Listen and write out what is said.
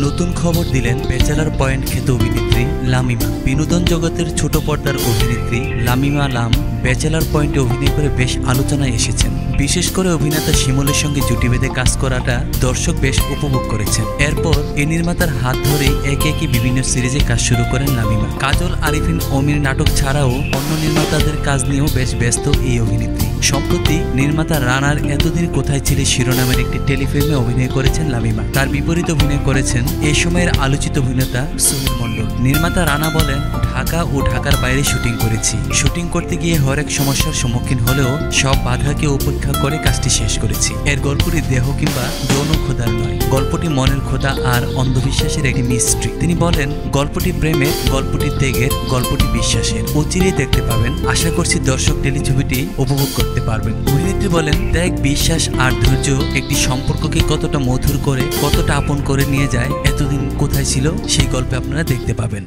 নতুন খবর দিলেন ব্যাচেলার পয়েন্ট খ্যাত অভিনেত্রী লামিমা। বিনোদন জগতের ছোট পর্দার অভিনেত্রী লামিমা লাম ব্যাচেলার পয়েন্টে অভিনয় করে বেশ আলোচনায় এসেছেন। বিশেষ করে অভিনেতা শিমুলের সঙ্গে জুটি বেঁধে কাজ করাটা দর্শক বেশ উপভোগ করেছেন। এরপর এই নির্মাতার হাত ধরেই একে একে বিভিন্ন সিরিজে কাজ শুরু করেন লামিমা। কাজল, আরিফিন, অমির নাটক ছাড়াও অন্য নির্মাতাদের কাজ নিয়েও বেশ ব্যস্ত এই অভিনেত্রী। সম্প্রতি নির্মাতা রানার এতদিন কোথায় ছিলে শিরোনামের একটি টেলিফিল্মে অভিনয় করেছেন লামিমা। তার বিপরীতে অভিনয় করেছেন এই সময়ের আলোচিত অভিনেতা সোহেল মণ্ডল। নির্মাতা রানা বলেন, ঢাকা ও ঢাকার বাইরে শুটিং করেছি। শুটিং করতে গিয়ে হরেক সমস্যার সম্মুখীন হলেও সব বাধাকে উপেক্ষা করে কাজটি শেষ করেছি। এর গল্পটি দেহ কিংবা যৌন ক্ষুধার নয়, গল্পটি মনের ক্ষুধা আর অন্ধবিশ্বাসের একটি মিস্ট্রি। তিনি বলেন, গল্পটি প্রেমের, গল্পটি ত্যাগের, গল্পটি বিশ্বাসের। অচিরেই দেখতে পাবেন। আশা করছি দর্শক টেলিছবিটি উপভোগ করতে পারবেন। অভিনেত্রী বলেন, ত্যাগ, বিশ্বাস আর ধৈর্য একটি সম্পর্ককে কতটা মধুর করে, কতটা আপন করে নিয়ে যায়, এতদিন কোথায় ছিল সেই গল্পে আপনারা দেখতে পাবেন।